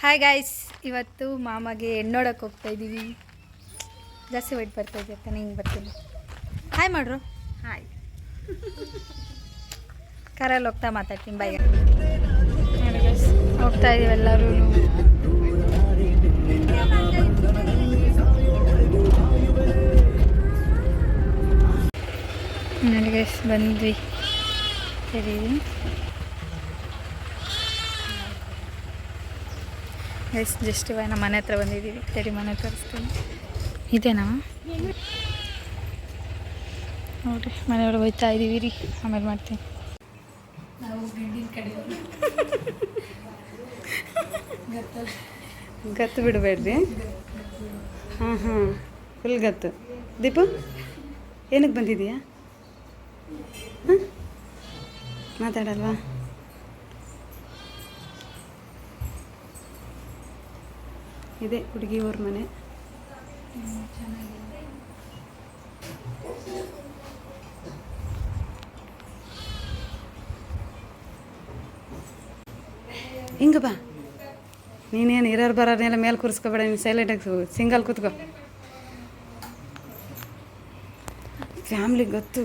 Hi guys, ಇವತ್ತು ಮಾಮಗೆ ಹೆಣ್ಣೋಡಕ್ಕೆ ಹೋಗ್ತಾ ಇದ್ದೀವಿ. ಜಾಸ್ತಿ ವೈಟ್ ಬರ್ತಾ ಇದೆ ತಾನೆ, ಹಿಂಗೆ ಬರ್ತೀನಿ. ಹಾಯ್ ಮಾಡ್ರು. ಹಾಯ್. ಕಾರಲ್ಲಿ ಹೋಗ್ತಾ ಮಾತಾಡ್ತೀನಿ. ಬಾಯ್. ಹೋಗ್ತಾ ಇದೀವಿ ಎಲ್ಲರೂ. ನೋಡಿ ಗೈಸ್, ಬಂದ್ವಿ. ಸರಿ ಗೈಸ್, ಜಸ್ಟ್ ಇವಾಗ ನಮ್ಮ ಮನೆ ಹತ್ರ ಬಂದಿದ್ದೀವಿ. ಸರಿ, ಮನೆ ತೋರಿಸ್ತೀನಿ. ಇದೇನಾ ನೋಡಿರಿ, ಮನೆಯೊಳಗೆ ಹೋಗ್ತಾ ಇದ್ದೀವಿ ರೀ. ಆಮೇಲೆ ಮಾಡ್ತೀನಿ. ನಾವು ಗಂಡಿನ ಕಡೆ ಗತ್ತು ಬಿಡಬೇಡ್ರಿ. ಹಾಂ ಫುಲ್ ಗತ್ತು. ದೀಪು, ಏನಕ್ಕೆ ಬಂದಿದೀಯಾ? ಹಾಂ, ಮಾತಾಡಲ್ವಾ? ಇದೆ ಹುಡುಗಿ ಅವ್ರ ಮನೆ. ಹಿಂಗೆ ಬಾ. ನೀನೇನು ಇರೋರು ಬರೋರ್ನೆಲ್ಲ ಮೇಲೆ ಕೂರಿಸ್ಕೊಬೇಡ. ನೀನು ಸೈಲೆಂಟಾಗಿ ಸಿಂಗಲ್ ಕೂತ್ಕೋ. ಫ್ಯಾಮ್ಲಿ ಗೊತ್ತು.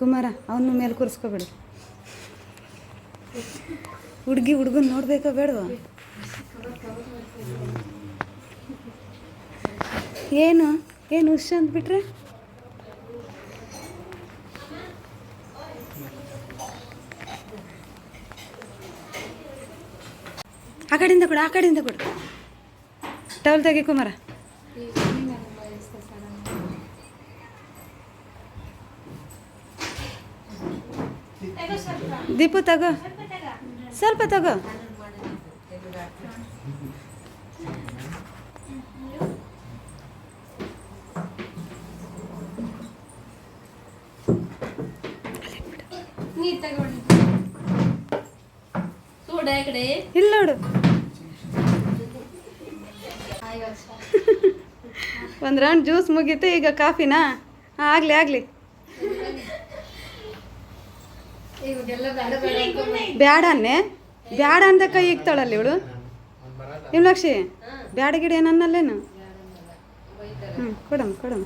ಕುಮಾರ, ಅವನು ಮೇಲೆ ಕೂರಿಸ್ಕೊಬೇಡ. ಹುಡುಗಿ ಹುಡುಗನ್ ನೋಡ್ಬೇಕಾ ಬೇಡವಾ? ಏನು ಹುಷ ಅಂದ್ಬಿಟ್ರೆ ಆ ಕಡೆಯಿಂದ ಕೊಡು. ಟವಲ್ ತೆಗಿ ಕುಮಾರ. ದೀಪು ತಗೋ, ಸ್ವಲ್ಪ ತಗೋ. ಇಲ್ಲ ನೋಡು, ಒಂದು ರೌಂಡ್ ಜ್ಯೂಸ್ ಮುಗೀತು. ಈಗ ಕಾಫಿನಾ? ಹಾಂ, ಆಗಲಿ. ಬ್ಯಾಡ ಅಂತ ಕೈ ಇಕ್ತಾಳಲ್ಲಿ ಇವಳು. ಲಕ್ಷಿ, ಬ್ಯಾಡ ಗಿಡ ಏನನ್ನಲ್ಲೇನು? ಕೊಡಮ್ಮ.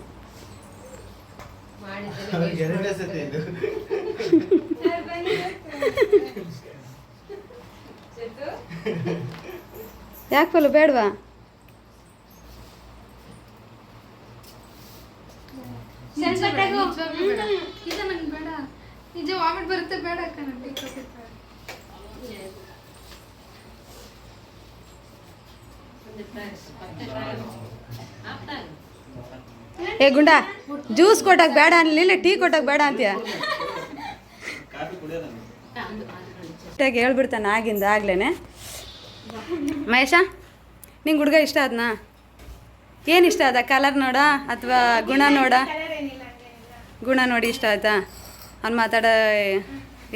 ಯಾಕೆ ಫುಲ್ಲು ಬೇಡವಾ? ಏ ಗುಂಡ, ಜ್ಯೂಸ್ ಕೊಟ್ಟಾಗ ಬೇಡ ಅನ್ಲಿಲ್ಲ, ಟೀ ಕೊಟ್ಟಾಗ ಬೇಡ ಅಂತೀಯ. ಹೇಳ್ಬಿಡ್ತಾನೆ ಆಗಿಂದ ಆಗ್ಲೇನೆ. ಮಹೇಶ, ನಿಂಗೆ ಹುಡುಗ ಇಷ್ಟ ಆದ್ನಾ? ಏನು ಇಷ್ಟ ಆದ? ಕಲರ್ ನೋಡ ಅಥವಾ ಗುಣ ನೋಡ? ಗುಣ ನೋಡಿ ಇಷ್ಟ ಆಯ್ತಾ? ಅವ್ನು ಮಾತಾಡೋ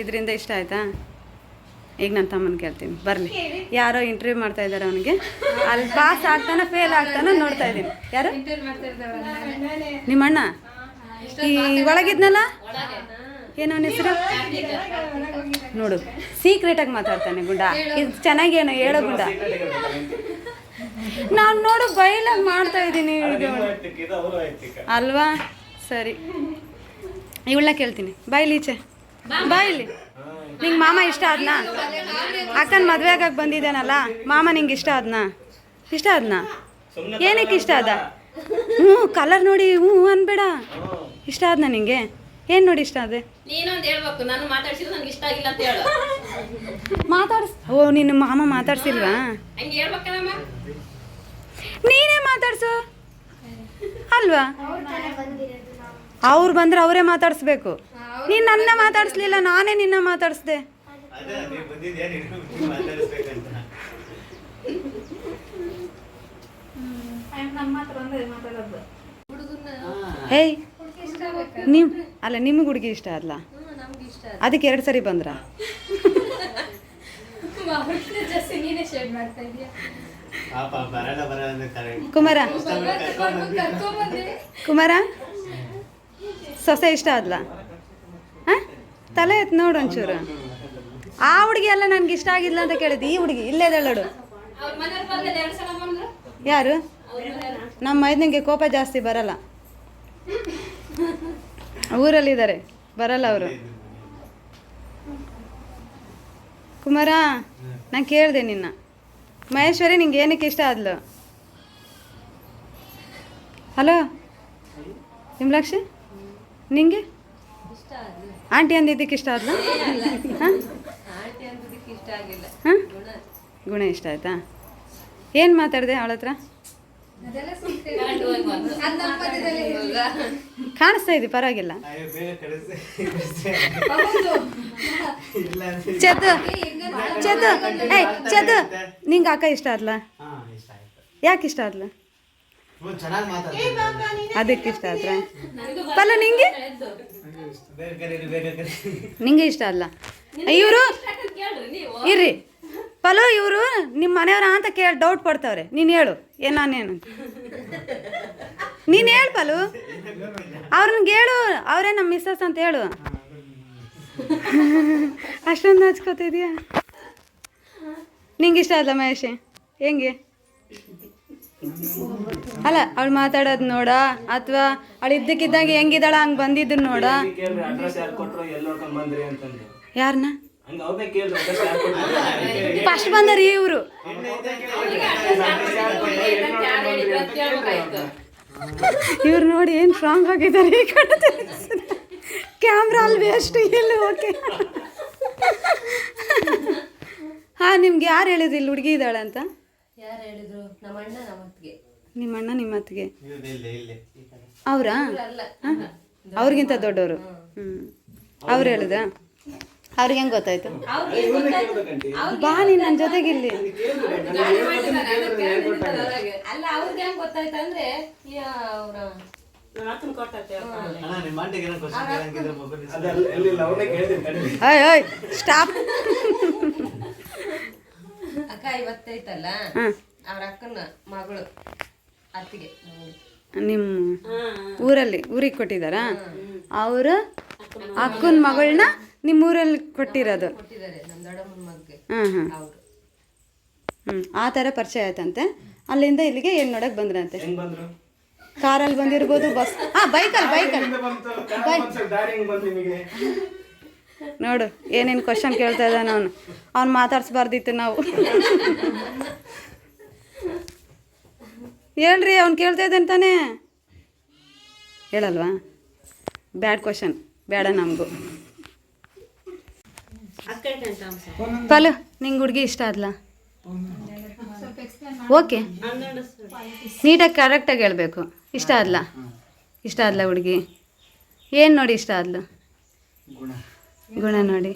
ಇದರಿಂದ ಇಷ್ಟ ಆಯ್ತಾ? ಈಗ ನನ್ನ ತಮ್ಮನ ಕೇಳ್ತೀನಿ, ಬರಲಿ. ಯಾರೋ ಇಂಟರ್ವ್ಯೂ ಮಾಡ್ತಾ ಇದ್ದಾರೆ ಅವನಿಗೆ. ಅಲ್ಲಿ ಪಾಸ್ ಆಗ್ತಾನ ಫೇಲ್ ಆಗ್ತಾನ ನೋಡ್ತಾ ಇದ್ದೀನಿ. ಯಾರು? ನಿಮ್ಮಣ್ಣ ಈ ಒಳಗಿದ್ನಲ್ಲ, ಏನವನ ಹೆಸರು? ನೋಡು, ಸೀಕ್ರೆಟಾಗಿ ಮಾತಾಡ್ತಾನೆ ಗುಂಡ. ಇದು ಚೆನ್ನಾಗೇನೋ ಹೇಳೋ ಗುಂಡ. ನಾನು ನೋಡು ಬೈಲಾಗಿ ಮಾಡ್ತಾ ಇದ್ದೀನಿ ಅಲ್ವಾ? ಸರಿ, ಇವಳನ್ನ ಕೇಳ್ತೀನಿ. ಬಾಯ್ಲೀಚೆ, ಬಾಯ್ಲಿ. ನಿಂಗೆ ಮಾಮ ಇಷ್ಟ ಆದ್ನಾ? ಅಕ್ಕನ ಮದುವೆ ಆಗಕ್ಕೆ ಬಂದಿದ್ದಾನಲ್ಲ ಮಾಮ, ನಿಂಗೆ ಇಷ್ಟ ಆದ್ನಾ? ಏನಕ್ಕೆ ಇಷ್ಟ ಆದ? ಕಲರ್ ನೋಡಿ ಅನ್ಬೇಡ. ಇಷ್ಟ ಆದ್ನಾ ನಿಂಗೆ? ಏನು ನೋಡಿ ಇಷ್ಟ ಆದೆ? ಓ, ನಿನ್ನ ಮಾಮ ಮಾತಾಡ್ಸಿಲ್ವಾ? ನೀನೇ ಮಾತಾಡ್ಸು ಅಲ್ವಾ? ಅವ್ರು ಬಂದ್ರೆ ಅವರೇ ಮಾತಾಡಿಸ್ಬೇಕು. ನೀನು ನನ್ನ ಮಾತಾಡಿಸ್ಲಿಲ್ಲ, ನಾನೇ ನಿನ್ನ ಮಾತಾಡಿಸ್ದೆ. ಹೇಯ್, ನಿಮಗೆ ಹುಡುಗಿ ಇಷ್ಟ ಅಲ್ಲ? ಅದಕ್ಕೆ 2 ಸರಿ ಬಂದ್ರ? ಕುಮಾರ, ಸೊಸೆ ಇಷ್ಟ ಆದ್ಲ? ಹಾಂ, ತಲೆ ಎತ್ತು ನೋಡು ಒಂಚೂರು. ಆ ಹುಡುಗಿ ಎಲ್ಲ ನನಗೆ ಇಷ್ಟ ಆಗಿಲ್ಲ ಅಂತ ಕೇಳಿದ್ದೆ. ಈ ಹುಡುಗಿ ಇಲ್ಲೇ ಇದ್ದಾಳೋಡು. ಯಾರು? ನಮ್ಮ ಮೈದನಿಗೆ ಕೋಪ ಜಾಸ್ತಿ ಬರಲ್ಲ. ಊರಲ್ಲಿದ್ದಾರೆ, ಬರಲ್ಲ ಅವರು. ಕುಮಾರ, ನಾನು ಕೇಳಿದೆ ನಿನ್ನ, ಮಹೇಶ್ವರಿ ನಿಂಗೆ ಏನಕ್ಕೆ ಇಷ್ಟ ಆದ್ಲು? ಹಲೋ ನಿಮ್ಲಾಕ್ಷಿ, ನಿಂಗೆ ಆಂಟಿ ಅಂದಿದ್ದಕ್ಕೆ ಇಷ್ಟ ಆದ್ಲು? ಹಾಂ, ಗುಣ ಇಷ್ಟ ಆಯ್ತಾ? ಏನು ಮಾತಾಡಿದೆ ಅವಳ ಹತ್ರ? ಕಾಣಿಸ್ತಾ ಇದ್ದಿ, ಪರವಾಗಿಲ್ಲ. ಚದು ಚದು ಏಯ್ ಚದು, ನಿಂಗೆ ಅಕ್ಕ ಇಷ್ಟ ಆದ್ಲ? ಯಾಕೆ ಇಷ್ಟ ಆದ್ಲ? ಅದಕ್ಕೆ ಇಷ್ಟ ಆದ್ರ? ಪಲ್ಲ ನಿಂಗೆ ನಿಂಗೆ ಇಷ್ಟ ಅಲ್ಲ? ಇವರು ಇರ್ರಿ ಪಲು, ಇವರು ನಿಮ್ಮ ಮನೆಯವರ ಅಂತ ಕೇಳಿ ಡೌಟ್ ಪಡ್ತಾವ್ರೆ. ನೀನು ಹೇಳು ನಾನೇನು, ನೀನು ಹೇಳು ಪಲು, ಅವ್ರನ್ಗೆ ಹೇಳು, ಅವರೇ ನಮ್ಮ ಮಿಸ್ಸಸ್ ಅಂತ ಹೇಳು. ಅಷ್ಟೊಂದು ಹಚ್ಕೋತಿದ್ಯಾ? ನಿಂಗೆ ಇಷ್ಟ ಅಲ್ಲ ಮಹೇಶ್? ಹೆಂಗೆ ಅಲ್ಲ ಅವಳು ಮಾತಾಡೋದು ನೋಡ, ಅಥವಾ ಅವಳು ಇದ್ದಕ್ಕಿದ್ದಂಗೆ ಹೆಂಗಿದ್ದಾಳ ಹಂಗೆ ಬಂದಿದ್ದು ನೋಡ. ಯಾರನ್ನ ಫಸ್ಟ್ ಬಂದಾರ ಇವರು? ಇವ್ರು ನೋಡಿ ಏನು ಸ್ಟ್ರಾಂಗ್ ಆಗಿದ್ದಾರೆ. ಈ ಕಡೆ ಕ್ಯಾಮ್ರಾ ಅಲ್ಲಿ ವೇಸ್ಟ್ ಇಲ್ಲ. ಓಕೆ, ಹಾಂ, ನಿಮ್ಗೆ ಯಾರು ಹೇಳಿದ್ರು ಇಲ್ಲಿ ಹುಡುಗಿ ಇದ್ದಾಳೆ ಅಂತ? ಯಾರು ಹೇಳಿದ್ರು? ನಮ್ಮ ಅಣ್ಣ, ನಮ್ಮ ಅತ್ತಿಗೆ. ನಿಮ್ಮ ಅಣ್ಣ ನಿಮ್ಮ ಅತ್ತಿಗೆ ಅವರಾ? ಅವ್ರಿಗಿಂತ ದೊಡ್ಡವರು. ಅವ್ರು ಹೇಳಿದ? ಅವ್ರಿಗೆ ಹೆಂಗೆ ಗೊತ್ತಾಯ್ತು? ಬಾ ನೀನು ನನ್ನ ಜೊತೆಗಿಲ್ಲಿ. ಅಲ್ಲ, ಅವ್ರಿಗೆ ಹೆಂಗೆ ಗೊತ್ತಾಯ್ತು ಅಂದ್ರೆ ಸ್ಟಾಪ್. ಅಕ್ಕ ಇವತ್ತೈತಲ್ಲ, ಅವ್ರ ಅಕ್ಕನ ಮಗಳು ಅತ್ತಿಗೆ ನಿಮ್ಮ ಊರಿಗೆ ಕೊಟ್ಟಿದ್ದಾರಾ? ಅವರು ಅಕ್ಕನ ಮಗಳನ್ನ ನಿಮ್ಮ ಊರಲ್ಲಿ ಕೊಟ್ಟಿರೋದು? ಕೊಟ್ಟಿದ್ದಾರೆ ನಮ್ಮ ದೊಡ್ಡಮ್ಮನ ಮಗ್ಗೆ. ಹಾಂ ಹಾಂ, ಆ ಥರ ಪರಿಚಯ ಆಯ್ತಂತೆ. ಅಲ್ಲಿಂದ ಇಲ್ಲಿಗೆ ಏನು ನೋಡಕ್ಕೆ ಬಂದ್ರಂತೆ? ಕಾರಲ್ಲಿ ಬಂದಿರ್ಬೋದು, ಬಸ್, ಹಾಂ ಬೈಕಲ್ಲಿ ನೋಡು ಏನೇನು ಕ್ವಶನ್ ಕೇಳ್ತಾ ಇದ್ದಾನೆ ಅವನು. ಅವ್ನು ಮಾತಾಡ್ಸ್ಬಾರ್ದಿತ್ತು ನಾವು. ಹೇಳ್ರಿ, ಅವ್ನು ಕೇಳ್ತಾ ಇದ್ದಾನೆ ತಾನೇ? ಹೇಳಲ್ವಾ? ಬ್ಯಾಡ್ ಕ್ವಶನ್ ಬೇಡ ನಮಗೂ. ಪಲು, ನಿಂಗೆ ಹುಡುಗಿ ಇಷ್ಟ ಆದ್ಲ? ಓಕೆ, ನೀಟಾಗಿ ಕರೆಕ್ಟಾಗಿ ಹೇಳ್ಬೇಕು. ಇಷ್ಟ ಆದ್ಲ? ಇಷ್ಟ ಆದ್ಲ ಹುಡುಗಿ? ಏನು ನೋಡಿ ಇಷ್ಟ ಆದ್ಲು? ಗುಣ ನೋಡಿ.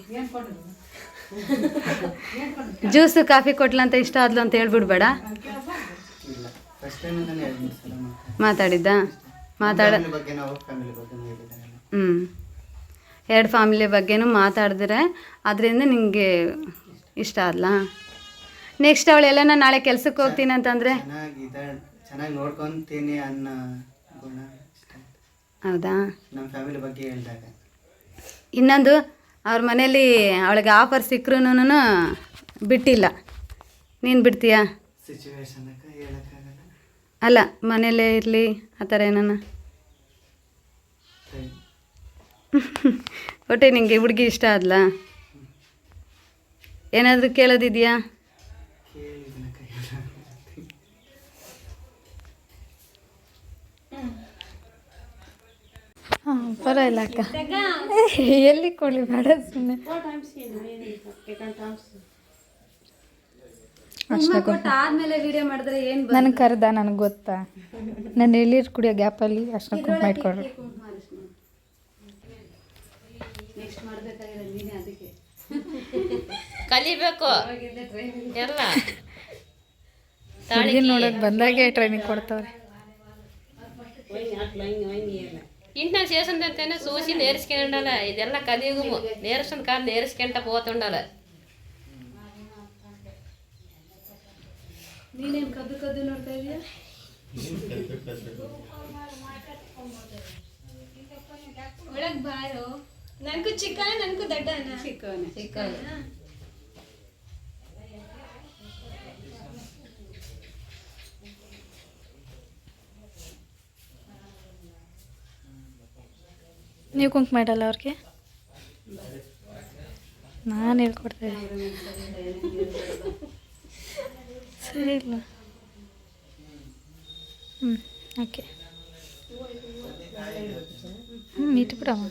ಜ್ಯೂಸು ಕಾಫಿ ಕೊಟ್ಲಂತ ಇಷ್ಟ ಆದ್ಲು ಅಂತ ಹೇಳ್ಬಿಡ್ಬೇಡ. ಮಾತಾಡಿದ್ದ? ಎರಡು ಫ್ಯಾಮಿಲಿ ಬಗ್ಗೆನೂ ಮಾತಾಡಿದ್ರೆ ಅದರಿಂದ ನಿಮಗೆ ಇಷ್ಟ ಆದ್ಲ? ನೆಕ್ಸ್ಟ್ ಅವಳೆಲ್ಲ ನಾನು ನಾಳೆ ಕೆಲ್ಸಕ್ಕೆ ಹೋಗ್ತೀನಿ ಅಂತಂದರೆ? ಚೆನ್ನಾಗಿ ನೋಡ್ಕೊಂತೀನಿ ಅನ್ನೋ ಗುಣ. ಹೌದಾ? ನಮ್ಮ ಫ್ಯಾಮಿಲಿ ಬಗ್ಗೆ ಹೇಳಿದಾಗ. ಇನ್ನೊಂದು, ಅವ್ರ ಮನೇಲಿ ಅವಳಿಗೆ ಆಫರ್ ಸಿಕ್ಕರೂ ಬಿಟ್ಟಿಲ್ಲ, ನೀನು ಬಿಡ್ತೀಯಾ? ಸಿಚುವೇಶನ್ ಹೇಳೋಕ್ಕಾಗಲ್ಲ. ಅಲ್ಲ, ಮನೇಲೇ ಇರಲಿ ಆ ಥರ ಏನಾನ? ಒಟ್ಟೆ ನಿಂಗೆ ಹುಡುಗಿ ಇಷ್ಟ ಆದ್ಲ? ಏನಾದರೂ ಕೇಳೋದಿದೆಯಾ? ಹಾಂ, ಪರವಾಗಿಲ್ಲ ಅಕ್ಕ. ಎಲ್ಲಿ ಕೊಡಲಿ ಬೇಡ ಸುಮ್ಮನೆ. ಆದ್ಮೇಲೆ ವಿಡಿಯೋ ಮಾಡಿದ್ರೆ ಏನು? ನನಗೆ ಕರೆದ, ನನಗೆ ಗೊತ್ತಾ? ನಾನು ಎಳ್ಳೀರು ಕುಡಿಯೋ ಗ್ಯಾಪಲ್ಲಿ ಅಷ್ಟು ಕುಂಕುಮ ಇಟ್ಕೊಡ್ರಿ. ನೆಕ್ಸ್ಟ್ ಮಾಡಬೇಕಾಗಿರೋದು ನೀನೇ, ಅದಕ್ಕೆ ಕಲಿಬೇಕು ಎಲ್ಲ. ಹುಡುಗಿ ನೋಡೋಕೆ ಬಂದಾಗೆ ಟ್ರೈನಿಂಗ್ ಕೊಡ್ತಾವ್ರೆ. ಇಂಥ చేసిందంటేనే చూసి నేర్చుకుండాల. ಇದೆಲ್ಲ ಕಲಿಯುಗು నేర్చుకున్న కాదు, నేర్చుకుంట పోతుండాల. ನೀನೇನು ಕದ್ದು ಕದ್ದು ನೋಡ್ತಾ ಇದೀಯಾ? ಒಳಗೆ ಬಾರೋ. ನನಗೂ ಚಿಕ್ಕನ, ನನಗೂ ದೊಡ್ಡನ. ಚಿಕ್ಕವನೇ. ನೀವು ಕುಂಕುಮ ಇಡಲ್ಲ ಅವ್ರಿಗೆ? ನಾನು ಹೇಳ್ಕೊಡ್ತೇನೆ. ಸರಿ ಇಲ್ಲ. ಓಕೆ. ಇಟ್ಬಿಡಮ್ಮ.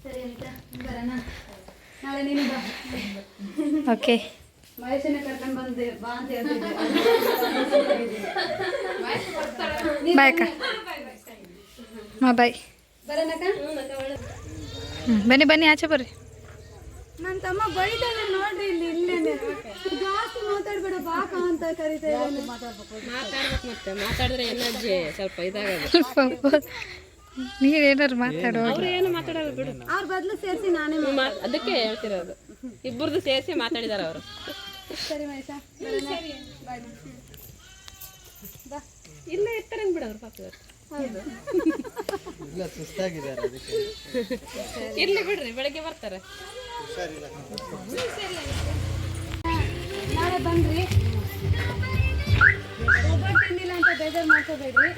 ಸರಿ ಆಯ್ತಾ, ಬರೋಣ. ನಾಳೆ ನೀನು ಬಾ. ಓಕೆ ಮಹೇಶನ ಕರ್ಕೊಂಡು ಬಂದೆ ಬಾ ಅಂತ ಹೇಳ್ತಿದ್ದೆ. ಬಾಯ್ ಅಕ್ಕ. ಹಾಂ ಬಾಯ್. ಬರೋಣಕ್ಕ? ಬನ್ನಿ ಬನ್ನಿ, ಆಚೆ ಬರ್ರಿ. ನನ್ನ ತಮ್ಮ ಬೈತಾನೆ ನೋಡ್ರಿ, ಇಲ್ಲೇನೆ ಜಾಸ್ತಿ ಮಾತಾಡ್ಬೇಡ, ಬಾಕ ಅಂತ ಕರಿತಾ ಇದ್ದಾನೆ. ಮಾತಾಡ್ಬೇಕು, ಮತ್ತೆ ಮಾತಾಡಿದ್ರೆ ಎನರ್ಜಿ ಸ್ವಲ್ಪ ಇದಾಗದು. ನೀವೇನಾರು ಮಾತಾಡೋ. ಅವ್ರು ಏನು ಮಾತಾಡೋದು ಬಿಡು, ಅವ್ರ ಬದಲು ಸೇರಿಸಿ ನಾನೇ ಅದಕ್ಕೆ ಹೇಳ್ತಿರೋದು. ಇಬ್ಬರದು ಸೇರಿಸಿ ಮಾತಾಡಿದಾರೆ ಅವರು. ಸರಿ ಮಹೇಶ, ಬಾಯ್. ಬಾ, ಇಲ್ಲೇ ಇರ್ತಾರೆ ಬಿಡೋರು ಪಾಪದವ್ರು. ಹೌದು. ಇಲ್ಲ, ಸುಸ್ತಾಗಿದ್ದಾರೆ ಅದಕ್ಕೆ. ಇರ್ಲಿ ಬಿಡ್ರಿ, ಬೆಳಗ್ಗೆ ಬರ್ತಾರೆ. ನಾಳೆ ಬನ್ರಿ. ಒಬ್ಬಟ್ಟು ತಿಂದಿಲ್ಲ ಅಂತ ಬೇಜಾರು ಮಾಡ್ಕೋಬೇಡ್ರಿ.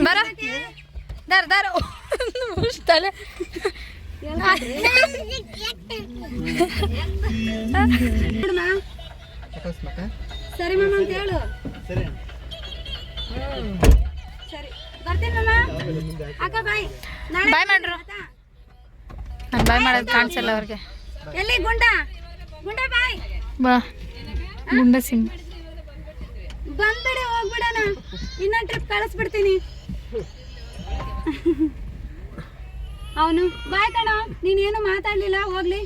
ಬರ ದಾರ ದಾರ ಮುಚ್ತಾಳೆ. ಸರಿ ಮಾಮ ಅಂತ ಹೇಳು. ಸರಿ ಸರಿ, ಬರ್ತೀನಿ ಮಾಮ. ಅಕ್ಕ ಬಾಯ್. ನಾಳೆ ಬಾಯ್ ಮಾಡ್ರು. ನಾನು ಬಾಯ್ ಮಾಡೋದು ಕಾಣಿಸಲ್ಲ ಅವ್ರಿಗೆ. ಎಲ್ಲಿ ಗುಂಡ ಗುಂಡ ಬಾಯ್. ಬಾ ಗುಂಡ ಸಿಂಗ್. ಬಂದ್ಬಿಡಿ, ಹೋಗ್ಬಿಡೋಣ. ಇನ್ನೊಂದು ಟ್ರಿಪ್ ಕಳಿಸ್ಬಿಡ್ತೀನಿ. ಅವನು ಬಾಯ್ ಕಣ, ನೀನೇನು ಮಾತಾಡ್ಲಿಲ್ಲ, ಹೋಗ್ಲಿ.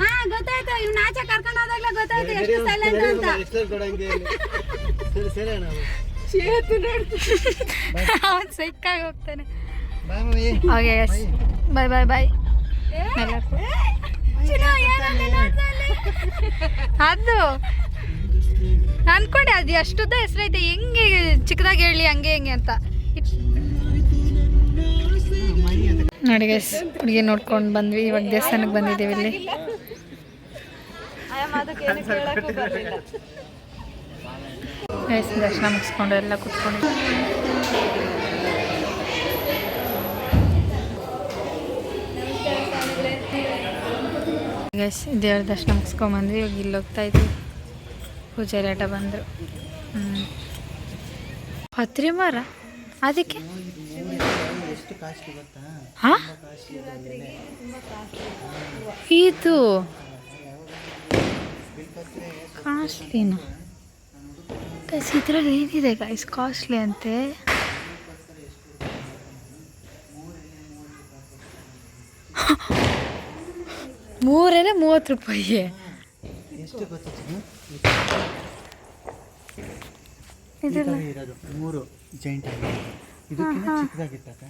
ಹಾ ಗೊತ್ತಾಯ್ತು, ಇವ್ನ ಆಚೆ ಕರ್ಕೊಂಡು ಹೋದಾಗ್ಲೇ ಗೊತ್ತಾಯ್ತು ಎಷ್ಟು ಸೈಲೆಂಟ್ ಅಂತ. ಅವನು ಸಿಕ್ಕಾಗಿ ಹೋಗ್ತಾನೆ. Bye mummy. Okay yes, bye bye bye. ಅದು ಅನ್ಕೊಂಡೆ, ಅದು ಎಷ್ಟುದ್ದ ಹೆಸರೈತೆ, ಹೆಂಗೆ ಚಿಕ್ಕದಾಗಿ ಹೇಳಿ ಹಂಗೆ ಹೆಂಗೆ ಅಂತ. ನೋಡಿ ಗೈಸ್, ಹುಡುಗಿ ನೋಡ್ಕೊಂಡು ಬಂದ್ವಿ. ಇವಾಗ ದೇವಸ್ಥಾನಕ್ಕೆ ಬಂದಿದ್ದೀವಿ. ಇಲ್ಲಿ ಗೈಸ್ ದರ್ಶನ ಮುಗಿಸ್ಕೊಂಡು ಎಲ್ಲ ಕುತ್ಕೊಂಡು ಗೈಸ್ ದೇವ್ರ ದರ್ಶನ ಮುಗಿಸ್ಕೊಂಬಂದ್ವಿ. ಇವಾಗ ಇಲ್ಲಿ ಹೋಗ್ತಾ ಇದ್ವಿ. ಪೂಜಾರಿ ಆಟ ಬಂದರು. ಹತ್ತಿರ ಮರ ಅದಕ್ಕೆ ಎಷ್ಟು ಕಾಸ್ಟ್ಲಿ ಗೊತ್ತಾ? ಹಾಂ, ಇದು ಕಾಸ್ಟ್ಲಿನ ಗೈಸ್. ಇದರಲ್ಲಿ ಏನಿದೆ ಗೈಸ್ ಕಾಸ್ಟ್ಲಿ ಅಂತೆ. ಮೂರೇನೆ 30 ರೂಪಾಯಿ. ಎಷ್ಟು ಗೊತ್ತಾ? ಇದೆಲ್ಲ ಇರೋದು 3 ಜೈಂಟ್ ಆಗಿದೆ. ಇದಕ್ಕಿಂತ ಚಿಕ್ಕದಾಗಿತ್ತಕ್ಕ.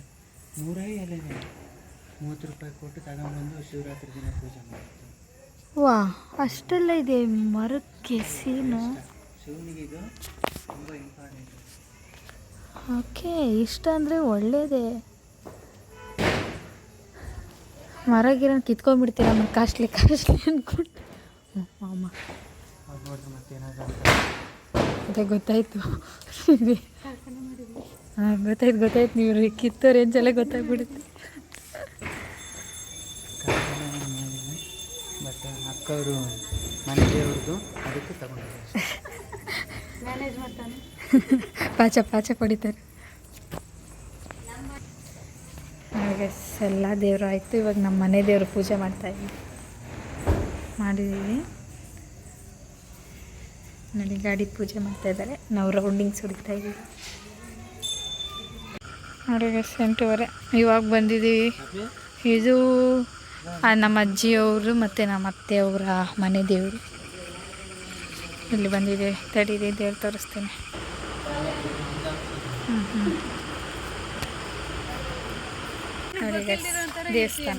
100 ಎಲೆನೇ 30 ರೂಪಾಯಿ ಕೊಟ್ಟು ತಗೊಂಡ್ಬಂದು ಶಿವರಾತ್ರಿ ದಿನ ಪೂಜೆ ಮಾಡ್ತೀವಿ. ವಾ, ಅಷ್ಟೆಲ್ಲ ಇದೆ ಮರಕ್ಕೆ ಸೀನು. ಶಿವನಿಗೆ ಇದು ತುಂಬ ಇಂಪಾರ್ಟೆಂಟ್. ಓಕೆ, ಇಷ್ಟ ಅಂದರೆ ಒಳ್ಳೇದೇ. ಮರ ಗಿರ ಕಿತ್ಕೊಂಡ್ಬಿಡ್ತೀರ ಮತ್ತು ಕಾಸ್ಟ್ಲಿ ಕಾಸ್ಟ್ಲಿ ಅಂದ್ಕೊಂಡು. ಅಮ್ಮ ಅವ್ರು ನೋಡಿದ್ರೆ ಮತ್ತೇನಾದ್ರು ಅದೇ ಗೊತ್ತಾಯ್ತು. ಹಾಂ ಗೊತ್ತಾಯ್ತು ನೀವು ಕಿತ್ತೋ ರೇಂಜಲ್ಲೇ ಗೊತ್ತಾಗ್ಬಿಡುತ್ತೆ. ಬಟ್ ಅಕ್ಕವರು ಮನೆ ದೇವ್ರದ್ದು ಅದಕ್ಕೆ ತಗೊಂಡಿದ್ದಾರೆ. ಮ್ಯಾನೇಜ್ ಮಾಡ್ತಾನೆ. ಪಾಚ ಪಡಿತಾರೆ. ಹಾಗೆ ಎಲ್ಲ ದೇವರು ಆಯಿತು. ಇವಾಗ ನಮ್ಮ ಮನೆ ದೇವರು ಪೂಜೆ ಮಾಡಿದ್ದೀವಿ. ನೋಡಿ ಗಾಡಿ ಪೂಜೆ ಮಾಡ್ತಾಯಿದ್ದಾರೆ, ನಾವು ರೌಂಡಿಂಗ್ಸ್ ಹೊಡಿತಾ ಇದ್ದೀವಿ. ನೋಡಿ 8:30 ಇವಾಗ ಬಂದಿದ್ದೀವಿ. ಇದು ನಮ್ಮ ಅಜ್ಜಿಯವರು ಮತ್ತು ನಮ್ಮ ಅತ್ತೆಯವರ ಮನೆ ದೇವರು. ಇಲ್ಲಿ ಬಂದಿದ್ದೀವಿ. ತಡೀರಿ ದೇವ್ರು ತೋರಿಸ್ತೀನಿ. ನೋಡಿ ದೇವಸ್ಥಾನ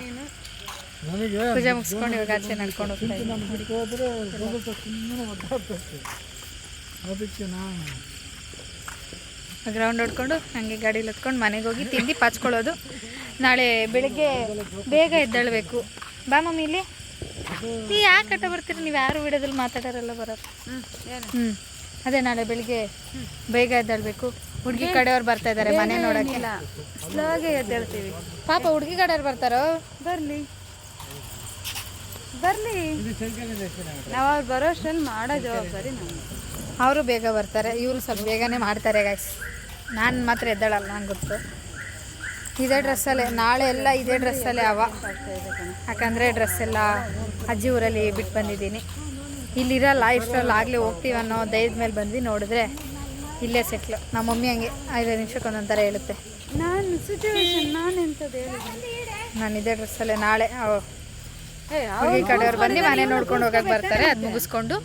ಪೂಜೆ ಮುಗಿಸ್ಕೊಂಡು ಇವಾಗ ಆಚೆ ನಡ್ಕೊಂಡು ಹೋಗ್ತಾ ಇದ್ದೀವಿ. ಗ್ರೌಂಡ್ ಹೊಡ್ಕೊಂಡು ಹಂಗೆ ಗಾಡೀಲಿ ಹೊತ್ಕೊಂಡು ಮನೆಗೆ ಹೋಗಿ ತಿಂದು ಪಾಚ್ಕೊಳ್ಳೋದು. ನಾಳೆ ಬೆಳಿಗ್ಗೆ ಬೇಗ ಎದ್ದೇಳಬೇಕು. ಬಾ ಮಮ್ಮಿ ಇಲ್ಲಿ. ನೀ ಯಾಕೆ ಕಟ್ಟ ಬರ್ತೀರಿ? ನೀವು ಯಾರು ವಿಡಿಯೋದಲ್ಲಿ ಮಾತಾಡೋರೆಲ್ಲ ಬರೋರು. ಅದೇ ನಾಳೆ ಬೆಳಿಗ್ಗೆ ಬೇಗ ಎದ್ದೇಳಬೇಕು. ಹುಡುಗಿ ಕಡೆಯವ್ರು ಬರ್ತಾ ಇದ್ದಾರೆ ಮನೆ ನೋಡೋಕ್ಕೆ. ಸ್ಲೋಗೆ ಎದ್ದೇಳ್ತೀವಿ. ಪಾಪ ಹುಡುಗಿ ಕಡೆಯವ್ರು ಬರ್ತಾರೋ? ಬರಲಿ ನಾವು ಅವ್ರು ಬರೋ ಅಷ್ಟರಲ್ಲಿ ಮಾಡೋ ಜವಾಬ್ದಾರಿ ನಮ್ಮದು. ಅವರು ಬೇಗ ಬರ್ತಾರೆ, ಇವರು ಸ್ವಲ್ಪ ಬೇಗನೆ ಮಾಡ್ತಾರೆ ಗೈಸ್. ನಾನು ಮಾತ್ರ ಎದ್ದೇಳಲ್ಲ, ನಂಗೆ ಗೊತ್ತು. ಇದೇ ಡ್ರೆಸ್ಸಲ್ಲೇ ನಾಳೆ ಎಲ್ಲ ಇದೇ ಡ್ರೆಸ್ಸಲ್ಲೇ ಯಾಕಂದರೆ ಡ್ರೆಸ್ ಎಲ್ಲ ಅಜ್ಜಿ ಊರಲ್ಲಿ ಬಿಟ್ಟು ಬಂದಿದ್ದೀನಿ. ಇಲ್ಲಿರಲ್ಲ, ಇಷ್ಟರಲ್ಲಿ ಆಗಲೇ ಹೋಗ್ತೀವಿ ಅನ್ನೋ ಧೈರ್ಯದ ಮೇಲೆ ಬಂದು ನೋಡಿದ್ರೆ ಇಲ್ಲೇ ಸೆಟ್ಲು. ನಮ್ಮ ಮಮ್ಮಿ ಹಂಗೆ 5 ನಿಮಿಷಕ್ಕೆ ಒಂದೊಂದು ಥರ ಹೇಳುತ್ತೆ. ನಾನು ಎಂಥದ್ದು ಹೇಳಿದ್ದೀನಿ? ನಾನು ಇದೇ ಡ್ರೆಸ್ಸಲ್ಲೇ ನಾಳೆ ಹುಡುಗಿ ಕಡೆಯವ್ರು ಬಂದು ಮನೆ ನೋಡ್ಕೊಂಡು ಹೋಗಕ್ಕೆ ಬರ್ತಾರೆ. ಅದು ಮುಗಿಸ್ಕೊಂಡು